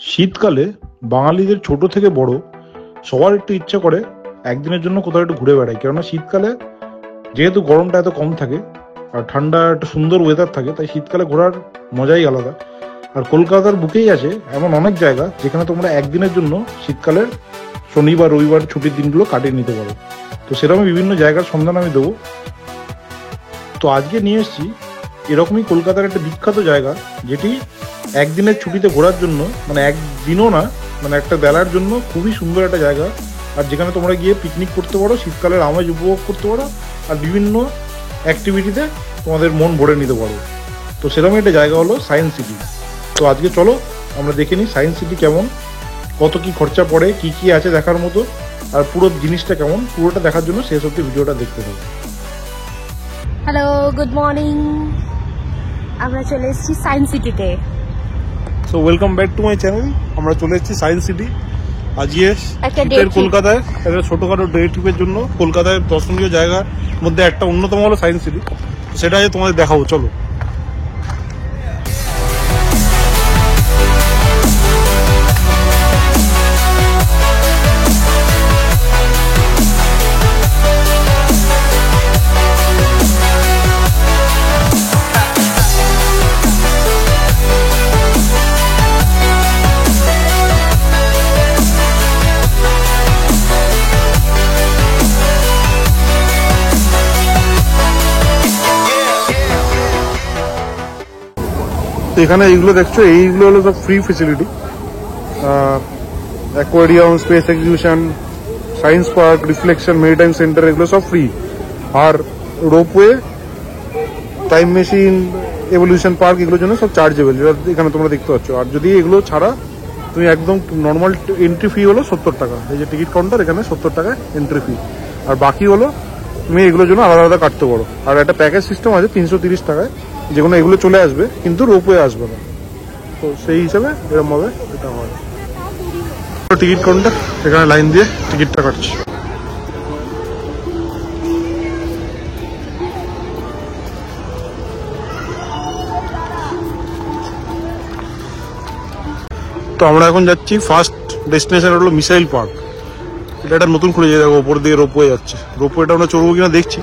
শীতকালে বাঙালিদের ছোট থেকে বড় সবার একটু ইচ্ছা করে একদিনের জন্য কোথাও একটু ঘুরে বেড়াই। কেননা শীতকালে যেহেতু গরমটা এত কম থাকে আর ঠান্ডা একটা সুন্দর ওয়েদার থাকে, তাই শীতকালে ঘোরার মজাই আলাদা। আর কলকাতার বুকেই আছে এমন অনেক জায়গা যেখানে তোমরা একদিনের জন্য শীতকালের শনি বা রবিবার ছুটির দিনগুলো কাটিয়ে নিতে পারো। তো সেরকম বিভিন্ন জায়গার সন্ধান আমি দেবো। তো আজকে নিয়ে এসেছি এরকমই কলকাতার একটা বিখ্যাত জায়গা, যেটি একদিনের ছুটিতে ঘোরার জন্য, মানে একদিনও না, মানে একটা বেলার জন্য খুবই সুন্দর একটা জায়গা। আর যেখানে তোমরা গিয়ে পিকনিক করতে পারো, শীতকালের আমেজ উপভোগ করতে পারো, আর বিভিন্ন অ্যাক্টিভিটিতে তোমাদের মন ভরে নিতে পারো। তো সেরকম একটা জায়গা হলো সায়েন্স সিটি। তো আজকে চলো আমরা দেখে নিই সায়েন্স সিটি কেমন, কত কি খরচা পড়ে, কি কি আছে দেখার মতো, আর পুরো জিনিসটা কেমন, পুরোটা দেখার জন্য শেষ অবধি ভিডিওটা দেখতে হবে। Hello, good morning. আমরা চলে এসেছি সায়েন্স সিটিতে। So welcome back to my channel. আমরা চলে এসেছি সায়েন্স সিটি। আজকে কলকাতায় একটা ছোটখাটো ডে ট্রিপের জন্য কলকাতায় দর্শনীয় জায়গার মধ্যে একটা অন্যতম হলো সায়েন্স সিটি। সেটা তোমাদের দেখাবো, চলো। এখানে এইগুলো দেখছো, এইগুলো হলো সব free facility. Aquarium, space exhibition, science park, reflection, maritime centre, এগুলো সব ফ্রি। আর ropeway, time machine, evolution park, এগুলোর জন্য সব চার্জেবল, যেটা এখানে তোমরা দেখতে পাচ্ছ। আর যদি এগুলো ছাড়া তুমি একদম নর্মাল এন্ট্রি ফি হলো 70 টাকা। এই যে টিকিট কাউন্টার, এখানে 70 টাকা এন্ট্রি ফি। আর বাকি হলো তুমি এগুলোর জন্য আলাদা আলাদা কাটতে পারো। আর একটা প্যাকেজ সিস্টেম আছে 330 টাকায়, যেগুলো এগুলো চলে আসবে কিন্তু রোপওয়ে আসবে না। তো সেই হিসাবে এরকম ভাবে এটা হয়। টিকিট কাউন্টার, এখানে লাইন দিয়ে টিকিটটা কাটছি। তো আমরা এখন যাচ্ছি, ফার্স্ট ডেস্টিনেশন হলো মিসাইল পার্ক। এটা একটা নতুন খুলে যায়, ওপর দিয়ে রোপওয়ে যাচ্ছে। রোপওয়েটা আমরা চড়বো কিনা দেখছি।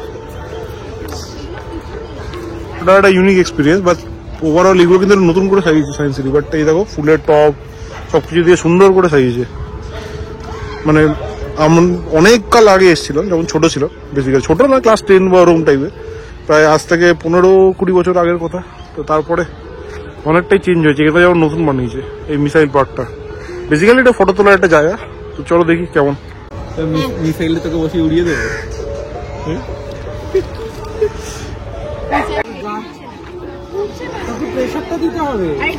এটা একটা ইউনিক এক্সপিরিয়েন্স, বাট ওভারঅল এগুলো কিন্তু নতুন করে সাজিয়েছে সায়েন্স সিটি। বাট এই দেখো, ফুলের টপ সবকিছু দিয়ে সুন্দর করে সাজিয়েছে। মানে অনেক কাল আগে এসেছিলাম, যখন ছোট ছিল, বেসিক্যালি ছোট না, ক্লাস 10 বা ওরকম টাইপের, প্রায় আজ থেকে 15-20 বছর আগের কথা। তো তারপরে অনেকটাই চেঞ্জ হয়েছে। এটা যেমন নতুন বানিয়েছে এই মিসাইল পার্কটা। বেসিক্যালি এটা ফটো তোলার একটা জায়গা। তো চলো দেখি কেমন। মিসাইলে তোকে বসে উড়িয়ে দেবে।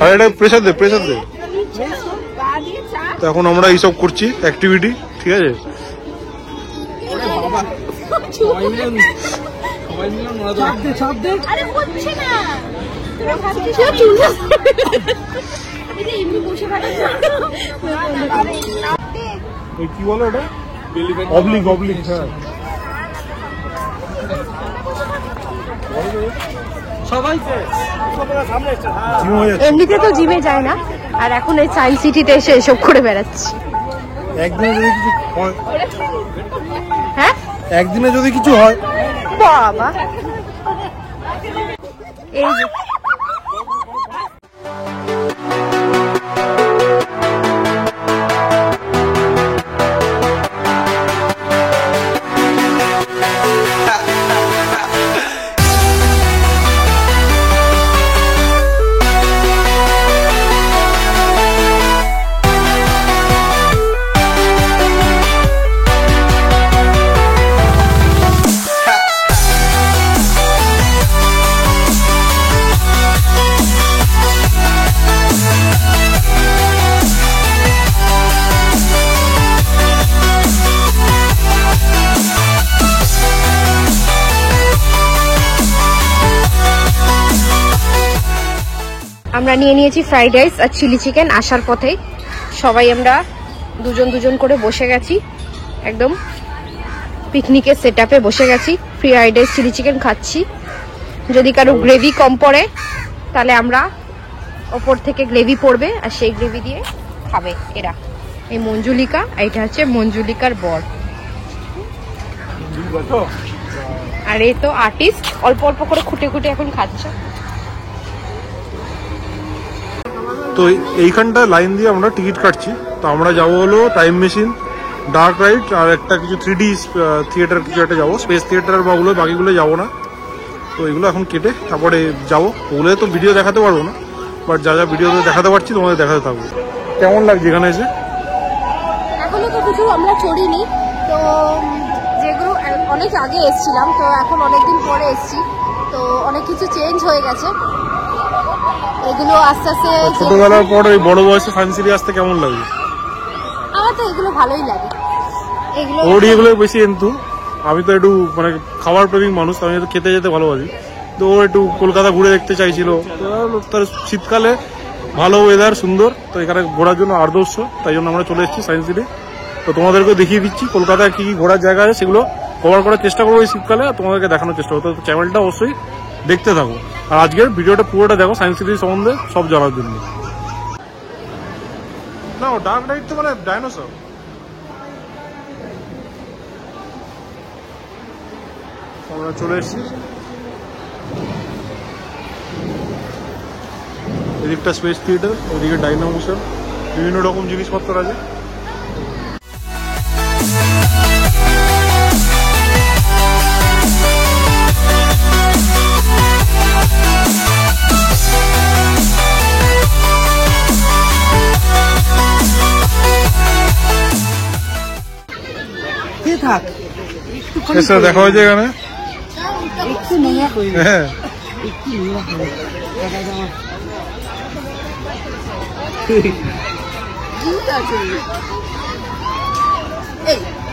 আর এটা প্রেসার দে, প্রেসার দে। তো এখন আমরা এইসব করছি অ্যাক্টিভিটি, ঠিক আছে। কি বলো এটা? Oblique, oblique. হ্যাঁ, এমনিতে তো জিমে যায় না, আর এখন এই সায়েন্স সিটিতে এসে এসব করে বেড়াচ্ছি। একদিনে যদি কিছু হয়, হ্যাঁ, একদিনে যদি কিছু হয়, বাবা। এই যে আমরা নিয়ে নিয়েছি ফ্রাইড রাইস আর চিলি চিকেন। আসার পথেই সবাই আমরা দুজন দুজন করে বসে গেছি, একদম পিকনিকের সেটআপে বসে গেছি। ফ্রাইড রাইস, চিলি চিকেন খাচ্ছি। যদি কারো গ্রেভি কম পড়ে তাহলে আমরা ওপর থেকে গ্রেভি পড়বে, আর সেই গ্রেভি দিয়ে খাবে এরা। এই মঞ্জুলিকা, এইটা হচ্ছে মঞ্জুলিকার বর। আর এই তো আর্টিস্ট অল্প অল্প করে খুঁটে খুঁটে এখন খাচ্ছে। তো এইখানটা লাইন দিয়ে আমরা টিকিট কাটছি। তো আমরা যাবো হলো টাইম মেশিন, ডার্ক রাইড আর একটা কিছু 3D থিয়েটার কিছু একটা যাবো, স্পেস থিয়েটার বা ওগুলো, বাকিগুলো যাবো না। তো এগুলো এখন কেটে তারপরে যাবো। ওগুলো তো ভিডিও দেখাতে পারবো না, বাট যা যা ভিডিওতে দেখাতে পারছি তোমাদের দেখাতে থাকবো। কেমন লাগছে এখানে এসে? এখনো তো কিছু আমরা চড়িনি, তো যেগুলো অনেক আগে এসছিলাম, তো এখন অনেকদিন পরে এসছি, তো অনেক কিছু চেঞ্জ হয়ে গেছে। এগুলো আস্তে আস্তে ছোটবেলার পর ওই বড় বয়সে সায়েন্স সিটি আসতে কেমন লাগে? আমার তো এগুলো ভালোই লাগে। এগুলো বেশি কিন্তু আমি তো একটু মানে খাবার প্রেমিক মানুষ, আমি একটু খেতে যেতে ভালোবাসি। তো ও একটু কলকাতা ঘুরে দেখতে চাইছিল। তো তার শীতকালে ভালো ওয়েদার, সুন্দর, তো এখানে ঘোরার জন্য আদর্শ, তাই জন্য আমরা চলে এসেছি সায়েন্স সিটি। তো তোমাদেরকেও দেখিয়ে দিচ্ছি কলকাতায় কি কি ঘোরার জায়গা আছে, সেগুলো কভার করার চেষ্টা করবো এই শীতকালে, আর তোমাদেরকে দেখানোর চেষ্টা করবো। তো চ্যানেলটা অবশ্যই দেখতে থাকো, আর আজকের ভিডিওটা পুরোটা দেখো সায়েন্স সিটি সম্বন্ধে সব জানার জন্য। না, ডার্ক রাইড তো মানে ডাইনোসর। আমরা চলে এসেছি, এদিকটা স্পেস থিয়েটার, ওদিকে ডাইনোসর, বিভিন্ন রকম জিনিসপত্র আছে। দেখা হয়েছে এখানে। হ্যাঁ,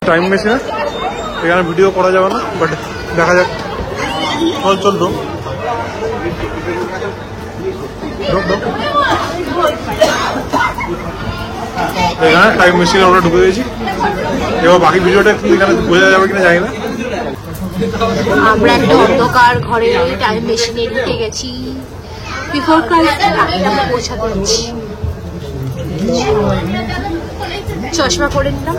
টাইম মেশিনে এখানে ভিডিও করা যাবে না, বাট দেখা যাক। চল ঢোক। এখানে টাইম মেশিনে আমরা ঢুকে গেছি। এবার বাকি ভিডিওটা একটু এখানে বোঝা যাবে কিনা জানি না। আমরা একটা অন্ধকার ঘরে টাইম মেশিনে ঢুকে গেছি। বিফোর ক্লাস পৌঁছাতে হচ্ছে। চশমা পরে নিলাম।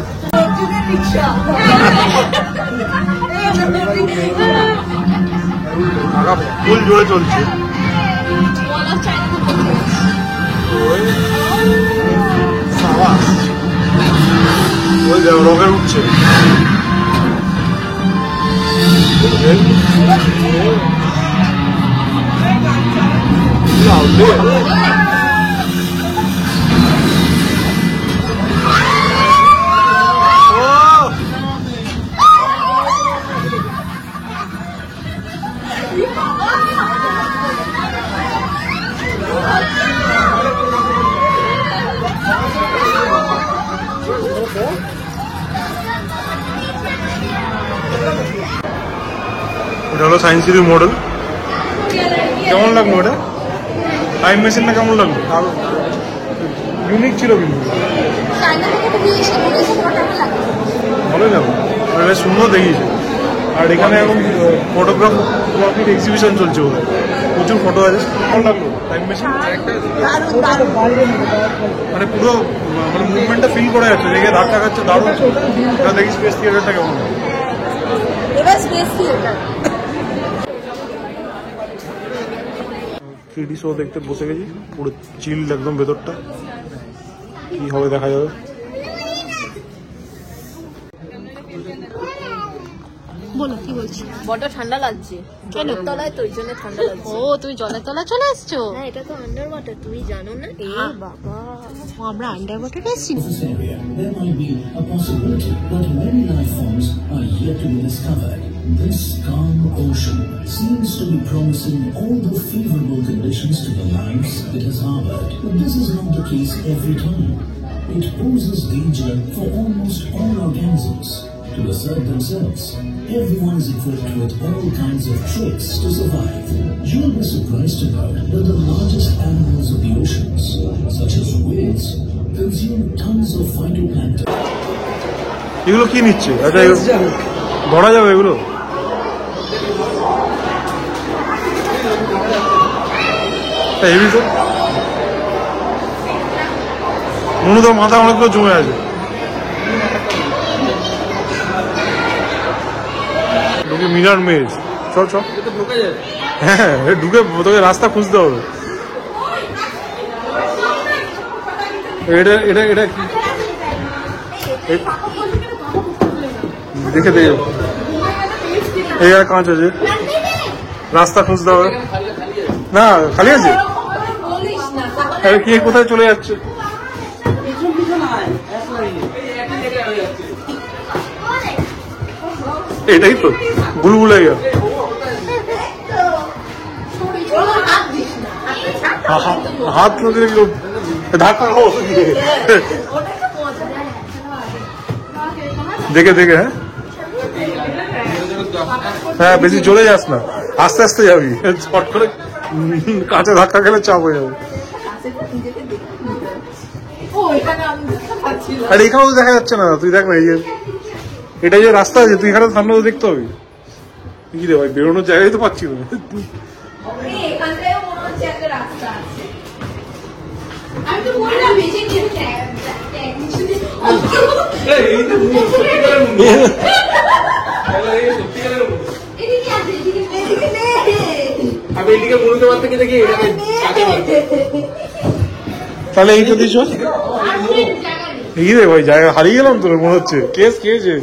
ফুল জোরে চলছে। ওই রকেট উঠছে। এটা হলো সায়েন্স সিটি মডেল। কেমন লাগলো এটা? টাইম মেশিনটা কেমন লাগলো? ইউনিক ছিল কিন্তু ভালোই লাগলো, বেশ সুন্দর দেখিয়েছে। আর এখানে এখন ফটোগ্রাফির এক্সিবিশন চলছে, ওদের প্রচুর ফটো আছে। কেমন লাগলো টাইম মেশিন? মানে পুরো মানে মুভমেন্টটা ফিল করা যাচ্ছে, দেখে ধাক্কা খাচ্ছে, দারুণ। এটা দেখি স্পেস থিয়েটারটা কেমন লাগে। এবার স্পেস থিয়েটার 3D শো দেখতে বসে গেছি, পুরো চিল একদম ভেতরটা। কি হবে দেখা যাবে। বলো কি বলছি? বড় ঠান্ডা লাগছে। কেন? তলায় তো ওই জন্য ঠান্ডা লাগছে। ও তুমি জলের তলা চলে আসছো? হ্যাঁ, এটা তো আন্ডার ওয়াটার, তুমি জানো না? এ বাবা, আমরা আন্ডার ওয়াটারে এসেছি। This area, there might be a possibility that many life forms are yet to be discovered. This calm ocean seems to be promising all the favorable conditions to the lives it has harbored. But this is not the case every time. It poses danger for almost all organisms. To assert themselves, everyone is equipped with all kinds of tricks to survive. You'll be surprised to know that the largest animals of the oceans, such as whales, consume tons of phytoplankton. এগুলো কি নিচ্ছে? আচ্ছা, ধরা যাবে এগুলো? Heavy তো অনুদার মাথা অনেকগুলো জমে আছে। ঢুকে মিনার মেজ, চল চল। হ্যাঁ ঢুকে তোকে রাস্তা খুঁজতে হবে। এটা এটা এটা কি দেখে দেখে এই আর কাঁচ আছে, রাস্তা খুঁজতে হবে। না খালি আছে, কে কোথায় চলে যাচ্ছে? এটাই তো বুলবুলাইয়া। হাত না দিলে ধাক্কা দেখে দেখে। হ্যাঁ হ্যাঁ বেশি চলে যাস না, আস্তে আস্তে যাবি, চট করে কাঁচা ধাক্কা খেলে চাপ হয়ে যাবে। আর এখানেও দেখা যাচ্ছে না, তুই দেখ না, এই যে এটা যে রাস্তা আছে, তুই এখানে সামনে তো দেখতে হবে। কি রে ভাই, বেরোনোর জায়গায় তো পাচ্ছি না। তাহলে এই তো দিস এই রে ভাই, জায়গা হারিয়ে গেলাম তোর মনে হচ্ছে। কেস খেয়েছে।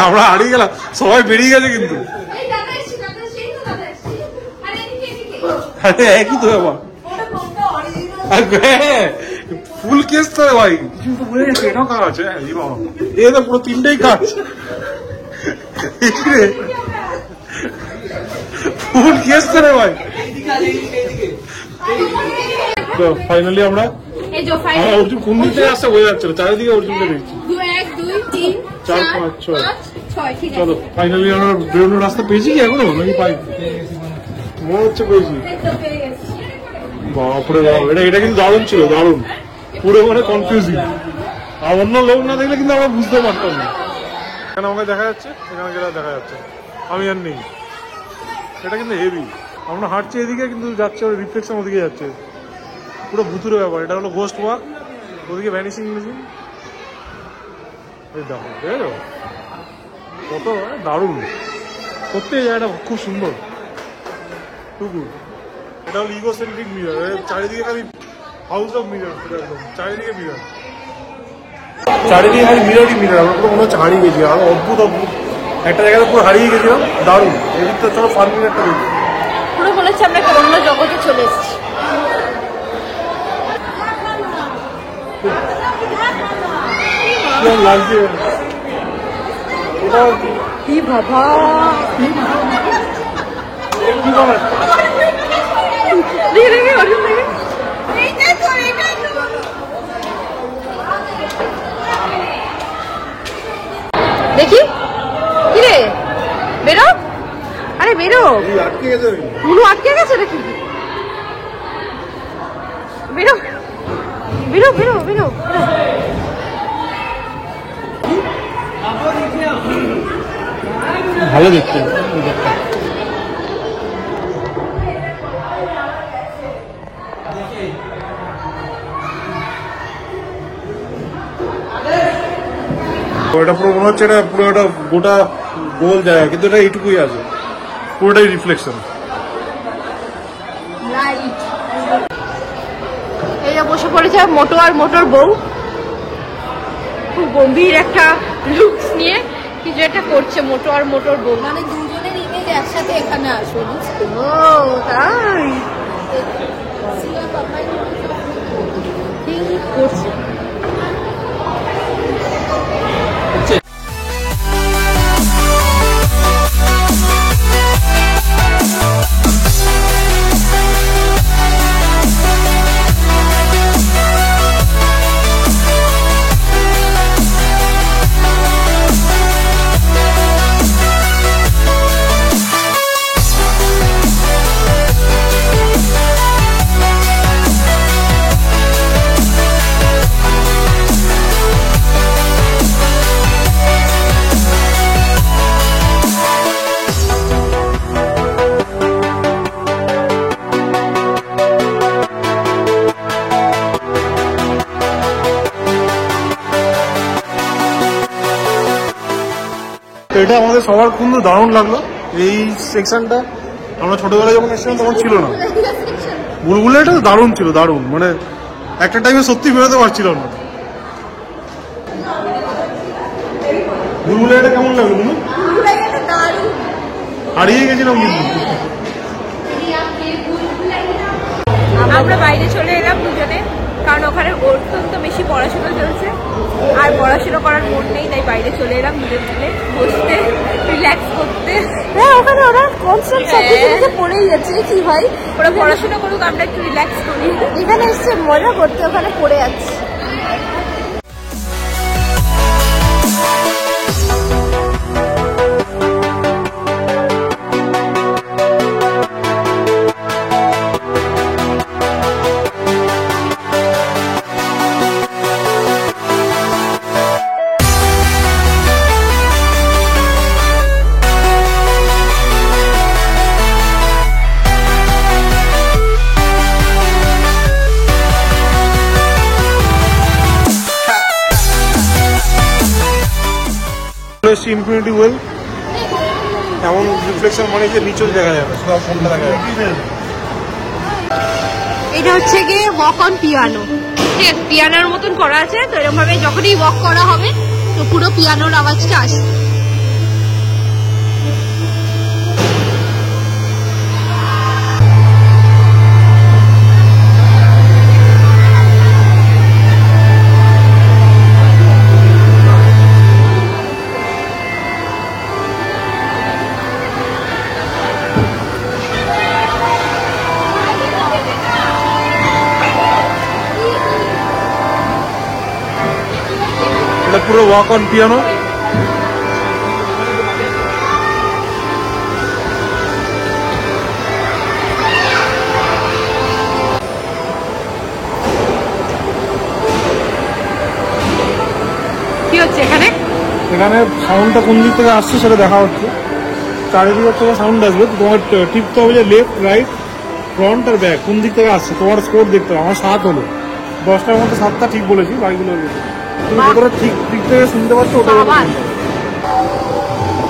আমরা হারিয়ে গেলাম, সবাই বেরিয়ে গেছে কিন্তু। একই তো ব্যাপার, ফুল কেস তো ভাই। কিন্তু বুঝে গেছে এটাও কাজ আছে। এ তো পুরো তিনটেই কাজ। ফুল কেস তো রে ভাই। ফাইনালি আমরা অর্জুন কোন দিক থেকে আসছে বোঝা যাচ্ছে না, চারিদিকে অর্জুনকে দেখছি। 1 2 3 4 5 6 ঠিক আছে। চলো ফাইনালি আমরা বেরোনোর রাস্তা পেয়েছি কি এখনো নাকি পাই? মনে হচ্ছে পেয়েছি। বাপরে বাপ, এটা কিন্তু দারুণ ছিল, দারুণ, পুরো মানে কনফিউজিং। আর অন্য লোক না দেখলে কিন্তু আমরা বুঝতে পারতাম না। এখানে আমাকে দেখা যাচ্ছে, এখানে গেলে দেখা যাচ্ছে, আমি আর নেই। এটা কিন্তু হেভি। আমরা হাঁটছি এদিকে কিন্তু যাচ্ছে ওর রিফ্লেকশন ওদিকে যাচ্ছে, পুরো ভুতুরে ব্যাপার। এটা হলো গোস্ট ওয়াক, ওদিকে ভ্যানিশিং মেশিন। এই দেখো দেখো কত দারুণ, সত্যি এই জায়গাটা খুব সুন্দর, খুব গুড। এটা হলো ইগোসেন্ট্রিক মিরর, চারিদিকে খালি হাউস অফ মিরর, একদম চারিদিকে মিরর, চারিদিকে খালি মিররই মিরর। আমরা পুরো মনে হচ্ছে হারিয়ে গেছি, আরো অদ্ভুত অদ্ভুত একটা জায়গাতে পুরো হারিয়ে গেছিলাম, দারুণ। এদিকটা চলো ফান মিররটা দেখি। পুরো মনে হচ্ছে আমরা একটা অন্য জগতে চলে এসেছি। লাগছে কি বাবা, কি বলে দেখি কি রে, বেরো, আরে বেরো, আটকে গেছে, পুরো আটকে গেছে নাকি? বেরো বেরো বেরো বেরো। ভালো দেখতে। এটা পুরো মনে হচ্ছে এটা পুরো একটা গোটা গোল জায়গা, কিন্তু এটা এইটুকুই আছে, পুরোটাই রিফ্লেকশন। এইটা বসে পড়েছে মোটো আর মোটর বউ, খুব গম্ভীর একটা লুকস নিয়ে কিছু একটা করছে মোটো আর মোটর বউ। মানে দুজনের ইমেজ একসাথে এখানে আসবে। ও তাই কি করছে? এটা আমাদের সবার কিন্তু দারুণ লাগলো। এই সেকশনটা আমরা ছোটবেলায় যখন এসেছিলাম তখন ছিল না। বুলবুলাটা দারুণ ছিল, দারুণ, মানে একটা টাইমে সত্যি বেরোতে পারছিল না। বুলবুলাটা কেমন লাগলো বলুন? হারিয়ে গেছিলাম কিন্তু। আমরা বাইরে চলে এলাম দুজনে, কারণ ওখানে অত্যন্ত বেশি পড়াশোনা চলছে আর পড়াশোনা করার মুড নেই, তাই বাইরে চলে এলাম দুজন মিলে বসতে, রিল্যাক্স করতে। হ্যাঁ, ওখানে ওরা কনস্ট্যান্ট সব কিছু পড়েই যাচ্ছে। কি ভাই, ওরা পড়াশোনা করুক, আমরা একটু রিল্যাক্স করি। এখানে এসছে মজা করতে, ওখানে পড়ে যাচ্ছে। ইনফিনিটি ওয়েল এমন রিফ্লেকশন মানে যে নিচে দেখা যাবে, সব ফোনটা দেখা যাবে। এটা হচ্ছে গিয়ে ওয়াক অন পিয়ানো, ঠিক আছে, পিয়ানোর মতন করা আছে। তো এরকম ভাবে যখনই ওয়াক করা হবে তো পুরো পিয়ানোর আওয়াজটা আসে। এটা পুরো ওয়াক অন পিয়ানো। কি হচ্ছে এখানে? এখানে সাউন্ডটা কোন দিক থেকে আসছে সেটা দেখা হচ্ছে। চারিদিক থেকে সাউন্ড আসবে, তো তোমার টিপতে হবে যে লেফট, রাইট, ফ্রন্ট আর ব্যাক কোন দিক থেকে আসছে। তোমার স্কোর দেখতে হবে। আমার 7 হলো, 10টার মধ্যে 7টা ঠিক বলেছি, বাকিগুলো তুমি যতটা ঠিক দিক থেকে শুনতে পাচ্ছ ওটা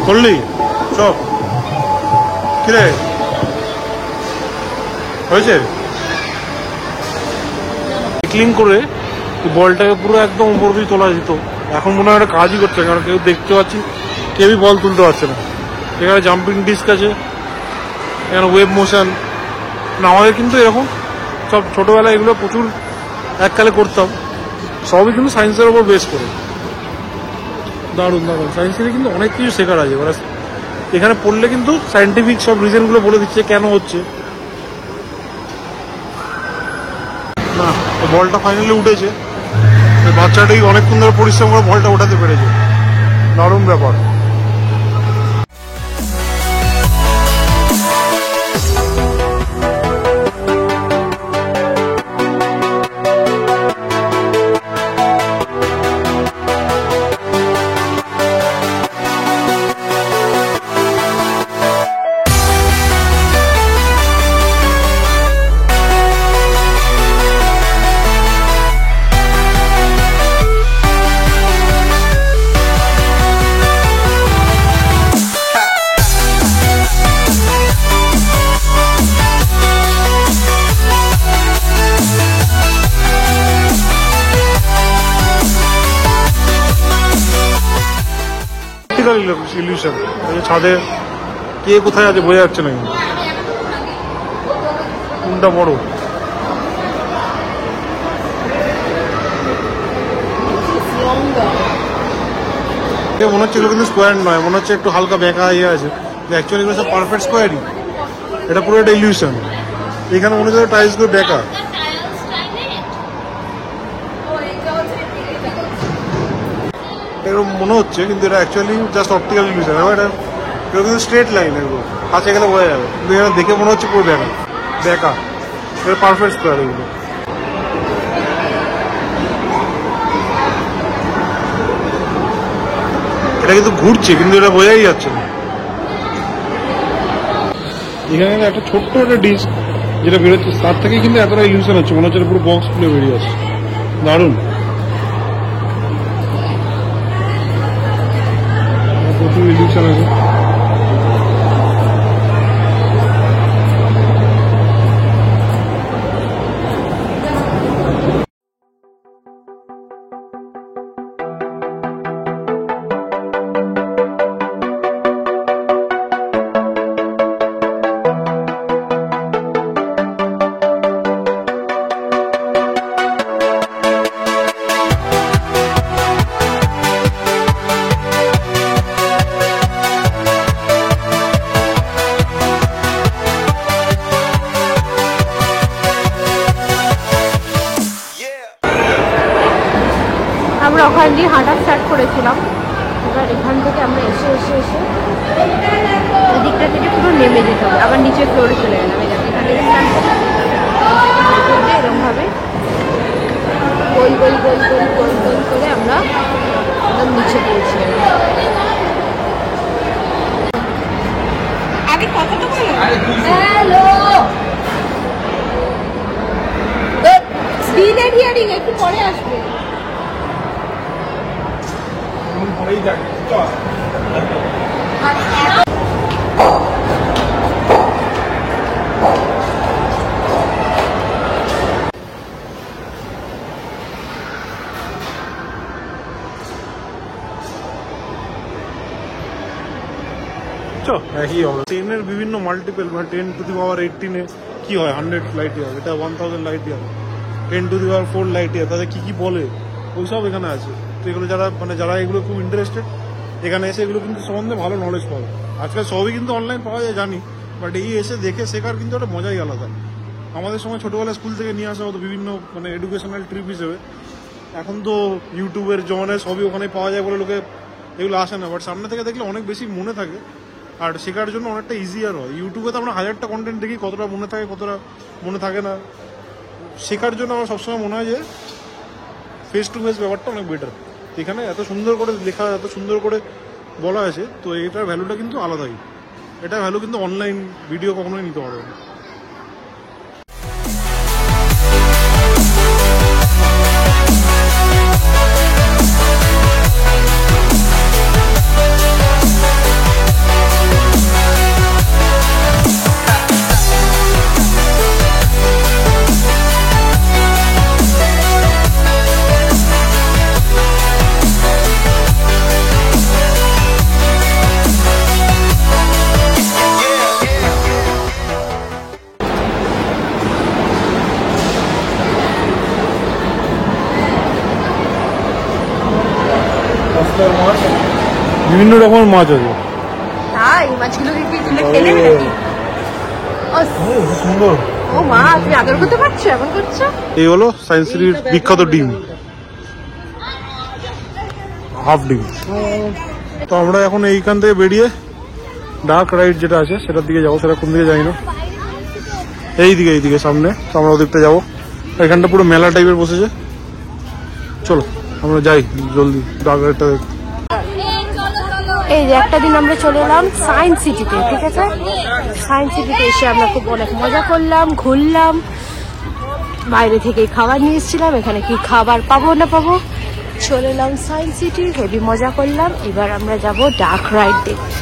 করলি সব। কিরে হয়েছে? ক্লিন করে বলটাকে পুরো একদম উপর দিয়ে তোলা যেত। এখন মনে হয় একটা কাজই করছে, কারণ কেউ দেখতে পাচ্ছি কেউই বল তুলতে পারছে না। এখানে জাম্পিং ডিস্ক আছে, এখানে ওয়েব মোশন। না, আমাদের কিন্তু এরকম সব ছোটবেলায় এগুলো প্রচুর এককালে করতাম। সবই কিন্তু সায়েন্সের ওপর বেস করে। দারুণ দারুণ সায়েন্স থেকে কিন্তু অনেক কিছু শেখার আছে। মানে এখানে পড়লে কিন্তু সায়েন্টিফিক সব রিজনগুলো বলে দিচ্ছে কেন হচ্ছে। না, বলটা ফাইনালি উঠেছে। বাচ্চাটাই অনেকক্ষণ ধরে পরিশ্রম করে বলটা ওঠাতে পেরেছে। দারুণ ব্যাপার। ইলিউশন ছাদে কে কোথায় আছে বোঝা যাচ্ছে না, কোনটা বড়। মনে হচ্ছে এগুলো কিন্তু স্কোয়ার নয়, মনে হচ্ছে একটু হালকা বেঁকা ইয়ে আছে। অ্যাকচুয়ালি এগুলো সব পারফেক্ট স্কোয়ারই। এটা পুরো একটা ইলিউশন। এখানে মনে হচ্ছে টাইলস গুলো বেঁকা। এরকম মনে হচ্ছে, কিন্তু এটা অ্যাকচুয়ালি জাস্ট অপটিক্যাল ইলিউশন। এটা কিন্তু স্ট্রেট লাইন, এগুলো কাছে গেলে বোঝা যাবে, কিন্তু এখানে দেখে মনে হচ্ছে পুরো বেঁকা বেঁকা। এটা পারফেক্ট স্কোয়ার এগুলো। এটা কিন্তু ঘুরছে, কিন্তু এটা বোঝাই যাচ্ছে না। এখানে একটা ছোট্ট একটা ডিশ যেটা বেরোচ্ছে, তার থেকে কিন্তু এতটা ইলিউশন হচ্ছে, মনে হচ্ছে পুরো বক্স খুলে বেরিয়ে আসছে। দারুণ। প্রচুর ইলিউশন দিচ্ছে নাকি। আমরা ওখান দিয়ে হাঁটা স্টার্ট করেছিলাম, এবার এখান থেকে আমরা এসে এসে এসে ওদিকটা থেকে পুরো নেমে যেতে হবে, আবার নিচে ফ্লোরে চলে গেলাম। এখান থেকে এরকমভাবে গোল গোল গোল গোল গোল গোল করে আমরা একদম নিচে পৌঁছে গেলাম। আগে কথাটা বলো। হ্যালো, স্ক্রিনের হিয়ারিং একটু পরে আসবে। একই হবে। 10 বিভিন্ন মাল্টিপল, মানে 10 টু দি পাওয়ার 18 কি হয় 100 লাইট ইয়ার, এটা 1000 light year, 10 to the power 4 light year, তাদের কি বলে ওইসব এখানে আছে। তো এগুলো যারা এগুলো খুব ইন্টারেস্টেড এখানে এসে এগুলো কিন্তু সম্বন্ধে ভালো নলেজ পাবে। আজকাল সবই কিন্তু অনলাইন পাওয়া যায় জানি, বাট এই এসে দেখে শেখার কিন্তু একটা মজাই আলাদা। আমাদের সময় ছোটবেলায় স্কুল থেকে নিয়ে আসা হতো বিভিন্ন মানে এডুকেশনাল ট্রিপ হিসেবে। এখন তো ইউটিউবের জমানায় সবই ওখানে পাওয়া যায় বলে লোকে এগুলো আসে না, বাট সামনে থেকে দেখলে অনেক বেশি মনে থাকে আর শেখার জন্য অনেকটা ইজিয়ার হয়। ইউটিউবে তো আমরা 1000টা কন্টেন্ট দেখি, কতটা মনে থাকে কতটা মনে থাকে না। শেখার জন্য আমার সবসময় মনে হয় যে ফেস টু ফেস ব্যাপারটা অনেক বেটার। এখানে এত সুন্দর করে লেখা, এত সুন্দর করে বলা আছে, তো এটার ভ্যালুটা কিন্তু আলাদাই। এটার ভ্যালু কিন্তু অনলাইন ভিডিও কখনোই নিতে পারবে না। বিভিন্ন রকমের মাছ আছে। এই মাছগুলো কি তুলে খেলে নাকি? সুন্দর। ও মা, তুমি আদর করতে পারছো, এমন করছো। এই হলো সায়েন্স সিটির বিখ্যাত ডিম, হাফ ডিম। তো আমরা এখন এইখান থেকে বেরিয়ে ডার্ক রাইড যেটা আছে সেটার দিকে যাবো। সেটা কোন দিকে যাই না, এইদিকে সামনে। তো আমরা ওদিকটা যাবো। এখানটা পুরো মেলা টাইপের বসেছে। চলো আমরা যাই জলদি ডার্ক রাইডটা দেখতে। এই যে একটা দিন আমরা চলে এলাম সায়েন্স সিটিতে, ঠিক আছে। সায়েন্স সিটিতে এসে আমরা খুব অনেক মজা করলাম, ঘুরলাম, বাইরে থেকে খাবার নিয়ে এসেছিলাম। এখানে কি খাবার পাবো না পাবো, চলে এলাম সায়েন্স সিটি, হেভি মজা করলাম। এবার আমরা যাব ডার্ক রাইড দেখতে।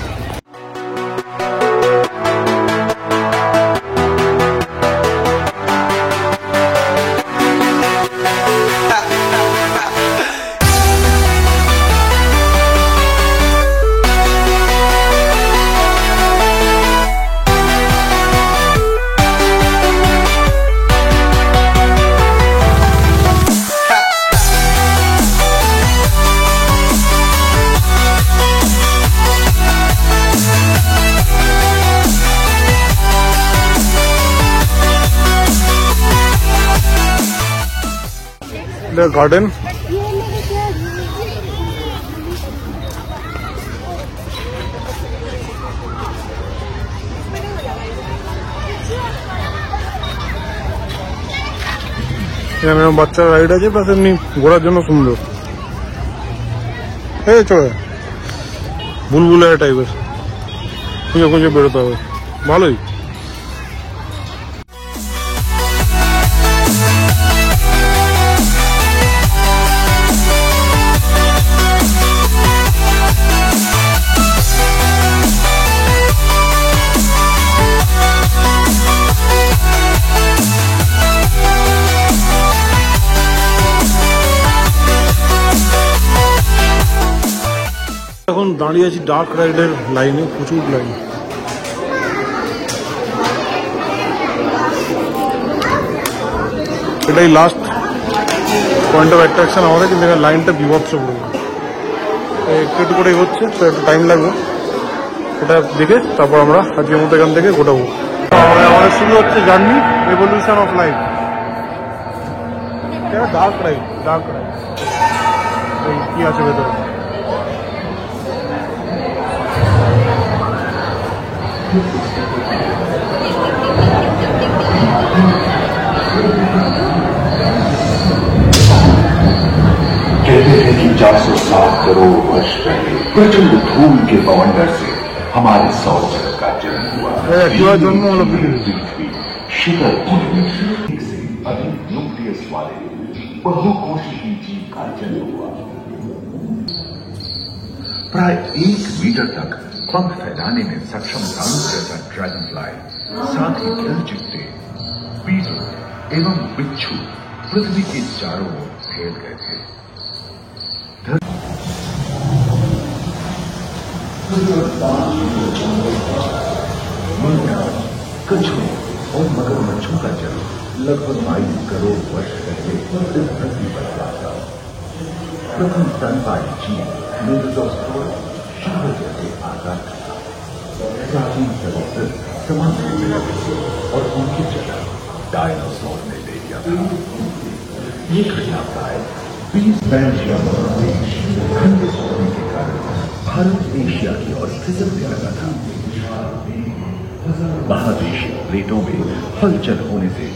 The garden. এখানে বাচ্চার রাইড আছে, প্লাস এমনি ঘোরার জন্য সুন্দর। এই চলে বুলবুলিয়া টাইপের, খুঁজে খুঁজে বেরোতে হবে, ভালোই। এখন দাঁড়িয়ে আছি ডার্ক রাইডের লাইনে, প্রচুর লাইন। এটাই লাস্ট পয়েন্ট অফ অ্যাট্রাকশন আমাদের, কিন্তু এখানে লাইনটা বিভৎস পড়ে একটু একটু করে হচ্ছে, তো একটু টাইম লাগবে। এটা দেখে তারপর আমরা আজকের মতো এখান থেকে গোটাবো। আমাদের শুরু হচ্ছে জার্নি রেভলিউশন অফ লাইফ। এটা ডার্ক রাইড, ডার্ক রাইড। এই কি আছে ভেতরে? कहते हैं कि 407 करोड़ वर्ष पहले प्रचंड धूल के बवंडर से हमारे सौर जगत का जन्म हुआ। पृथ्वी शिखर से अधिक न्यूक्लियस वाले बहुकोशिकीय जीव का जन्म हुआ। प्राय 1 मीटर तक पंख फैलाने में सक्षम दानव जैसा ड्रैगन फ्लाई, साथ ही जल चिट्टे, बीटल एवं बिच्छू पृथ्वी के चारों ओर फैल गए थे। कछुओं और मगरमच्छों का जन्म लगभग 22 करोड़ वर्ष पहले इस धरती पर हुआ था। प्रथम स्तनपायी जीव मेगालोसाurus शंख जैसे आकार का था। प्राचीन सरीसृप समाप्त हो गए और उनकी जगह डायनासोर ने ले लिया था। ये घटना प्राय 20 बेल्जियम देश खंडित होने के कारण भारत एशिया की ओर खिसकने लगा था। महादेशीय प्लेटों में हलचल होने से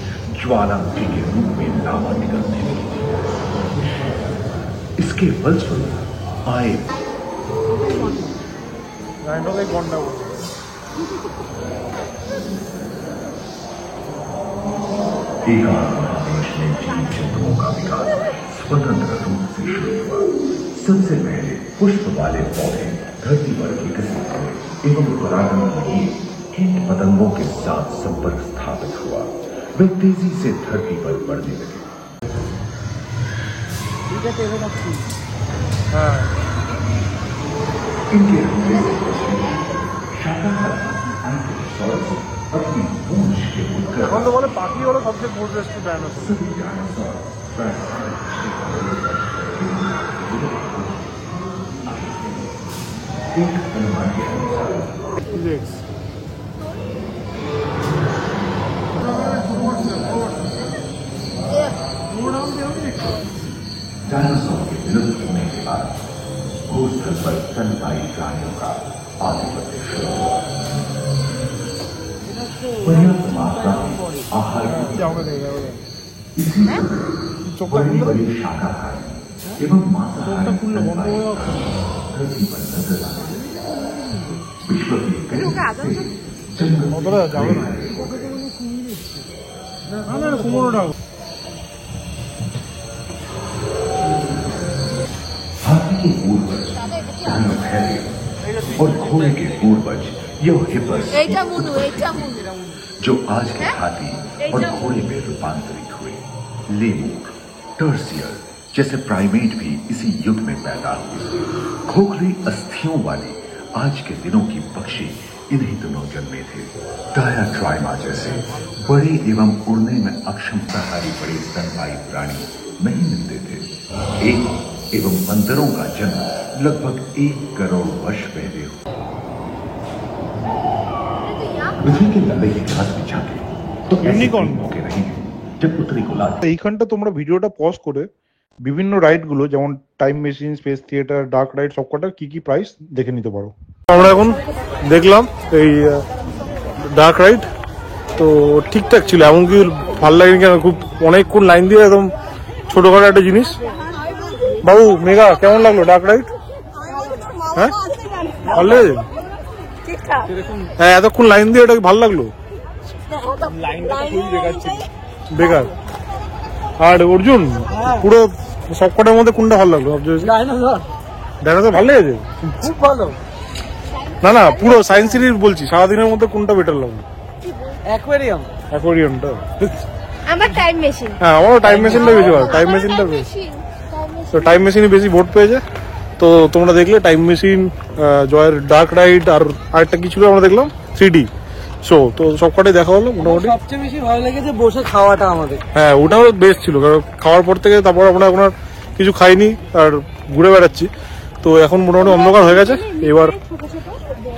ज्वालामुखी के रूप में लावा निकलने लगी। इसके फलस्वरूप आए एकांत महादेश में जीव जंतुओं का विकास स्वतंत्र रूप से शुरू हुआ। सबसे पहले पुष्प वाले पौधे धरती पर विकसित हुए एवं परागण के लिए कीट पतंगों के साथ संपर्क स्थापित हुआ। वे तेजी से धरती पर बढ़ने लगे। इनके हमले से शाकाहारी एंटिलोसॉरस अपनी पूंछ के उत्कर पाखी वाला सबसे बोल्डेस्ट डायनासोर। सभी डायनासोर एक अनुमान के अनुसार डायनासोर के विलुप्त होने के बाद भूस्थल पर स्तनपायी प्राणियों का आधिपत्य शुरू हुआ। पर्याप्त मात्रा में आहार इसी बड़ी बड़ी शाकाहारी एवं मांसाहारी धरती पर नजर आने लगे। विश्व के कई हिस्से जंगल हाथी के पूर्वज डायनोथेरियम और घोड़े के पूर्वज यूहिपस, जो आज के हाथी और घोड़े में रूपांतरित हुए। लेमूर, टर्सियर जैसे प्राइमेट भी इसी युग में पैदा हुए। खोखली अस्थियों वाली आज के दिनों की पक्षी इन्हीं दिनों जन्मे थे। डायाट्राइमा जैसे बड़े एवं उड़ने में अक्षमताहारी बड़े स्तनपायी प्राणी नहीं मिलते थे। एक एवं बंदरों का जन्म लगभग 1 करोड़ वर्ष पहले हुआ। पृथ्वी के लंबे इतिहास में झांके तो ऐसे मौके नहीं हैं जब उत्तरी गोलार्ध। এইখানটা তোমরা ভিডিওটা পজ করে বিভিন্ন রাইডগুলো যেমন time machine, space theatre, dark ride সবকটা কি কি প্রাইস দেখে নিতে পারো। আমরা এখন দেখলাম এই ডার্ক রাইড, তো ঠিকঠাক ছিল, এমনকি ভালো লাগেনি কেন, খুব অনেকক্ষণ লাইন দিয়ে একদম ছোটখাটো একটা জিনিস। বাবু মেঘা কেমন লাগলো ডার্ক রাইড? হ্যাঁ ভালো লেগেছে? হ্যাঁ এতক্ষণ লাইন দিয়ে এটা ভালো লাগলো? বেকার। আর অর্জুন পুরো সবকটার মধ্যে কোনটা ভালো লাগলো? ডাইনোসর ভালো লেগেছে? খুব ভালো। না না পুরো সায়েন্স সিরিজ বলছি, সারাদিনের মধ্যে কোনটা বেটার লাগলো? অ্যাকোয়ারিয়ামটা। আমার টাইম মেশিন। হ্যাঁ আমারও টাইম মেশিনটা বেশি ভালো। টাইম মেশিনটা বেশি, তো টাইম মেশিনে বেশি ভোট পেয়েছে। তো তোমরা দেখলে টাইম মেশিন, জয়ের ডার্ক রাইড, আর আরেকটা কি ছিল আমরা দেখলাম 3D শো। তো সবকটাই দেখা হলো মোটামুটি। সবচেয়ে বেশি ভালো লেগেছে বসে খাওয়াটা আমাদের। হ্যাঁ, ওটাও বেস্ট ছিল, কারণ খাওয়ার পর থেকে তারপর আমরা এখন আর কিছু খাইনি আর ঘুরে বেড়াচ্ছি। তো এখন মোটামুটি অন্ধকার হয়ে গেছে এবার।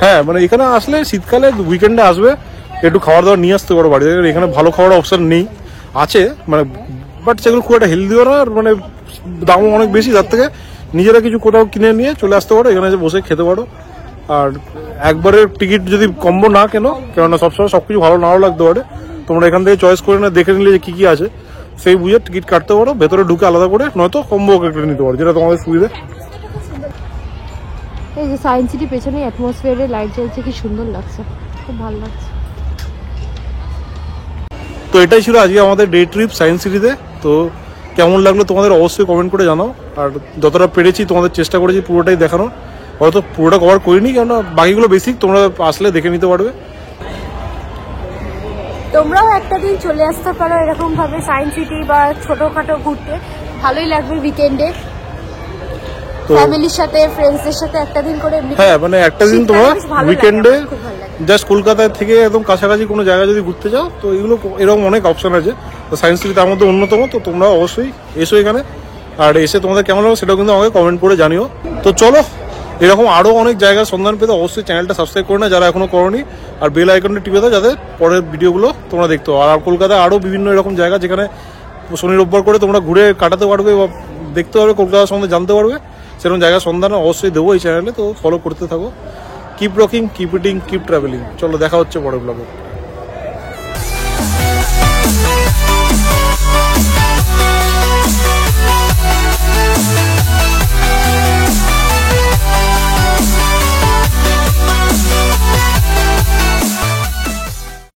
হ্যাঁ, মানে এখানে আসলে শীতকালে উইকেন্ডে আসবে, একটু খাবার দাবার নিয়ে আসতে পারো বাড়ি থেকে। এখানে ভালো খাওয়ার অপশন নেই, আছে মানে, বাট সেগুলো খুব একটা হেলদিও না, আর মানে দামও অনেক বেশি। তার থেকে নিজেরা কিছু কোথাও কিনে নিয়ে চলে আসতে পারো, এখানে বসে খেতে পারো। আর একবারের টিকিট যদি কম্বো না কেন, কেননা সবসময় সবকিছু ভালো নাও লাগতে পারে, তোমরা এখান থেকে চয়েস করে না দেখে নিলে যে কি কি আছে সেই বুঝে টিকিট কাটতে পারো, ভেতরে ঢুকে আলাদা করে, নয়তো কম্বো কেটে নিতে পারো, যেটা তোমাদের সুবিধা। এই যে সায়েন্স সিটি পেছনে অ্যাটমসফিয়ারে লাইট জ্বলছে, কি সুন্দর লাগছে, খুব ভালো লাগছে। তো এটাই ছিল আজকে আমাদের ডে ট্রিপ সায়েন্স সিটিতে। তো কেমন লাগলো তোমাদের অবশ্যই কমেন্ট করে জানাও। আর যতটা পেরেছি তোমাদের চেষ্টা করেছি পুরোটাই দেখানো, হয়তো পুরোটা কভার করিনি, কেননা বাকিগুলো বেসিক, তোমরা আসলে দেখে নিতে পারবে। তোমরাও একটা দিন চলে আসতে পারো এরকম ভাবে সায়েন্স সিটি বা ছোটখাটো ঘুরতে, ভালোই লাগবে উইকেন্ডে তো ফ্যামিলির সাথে ফ্রেন্ডসদের সাথে একটা দিন করে। হ্যাঁ, মানে একটা দিন তোমরা শীতকালে বেশ ভালো লাগে, উইকেন্ডে আমার খুব ভালো লাগে। জাস্ট কলকাতা থেকে একদম কাছাকাছি কোনো জায়গায় যদি ঘুরতে যাও, তো এগুলো এরকম অনেক অপশন আছে। তো সায়েন্স সিটি তার মধ্যে অন্যতম। তো তোমরা অবশ্যই এসো এখানে, আর এসে তোমাদের কেমন লাগবে সেটাও কিন্তু আমাকে কমেন্ট করে জানিও। তো চলো, এরকম আরো অনেক জায়গার সন্ধান পেতে অবশ্যই চ্যানেলটা সাবস্ক্রাইব করে না যারা এখনো করোনি, আর বেল আইকনটা টিপে দাও যাতে পরের ভিডিওগুলো তোমরা দেখতে পাও। আর কলকাতায় আরো বিভিন্ন এরকম জায়গা যেখানে শনি রোববার করে তোমরা ঘুরে কাটাতে পারবে বা দেখতে পারবে, কলকাতার সম্বন্ধে জানতে পারবে, সেরকম জায়গার সন্ধান অবশ্যই দেবো এই চ্যানেলে। তো ফলো করতে থাকো। Keep rocking, keep eating, keep travelling. চলো, দেখা হচ্ছে পরের ব্লগে।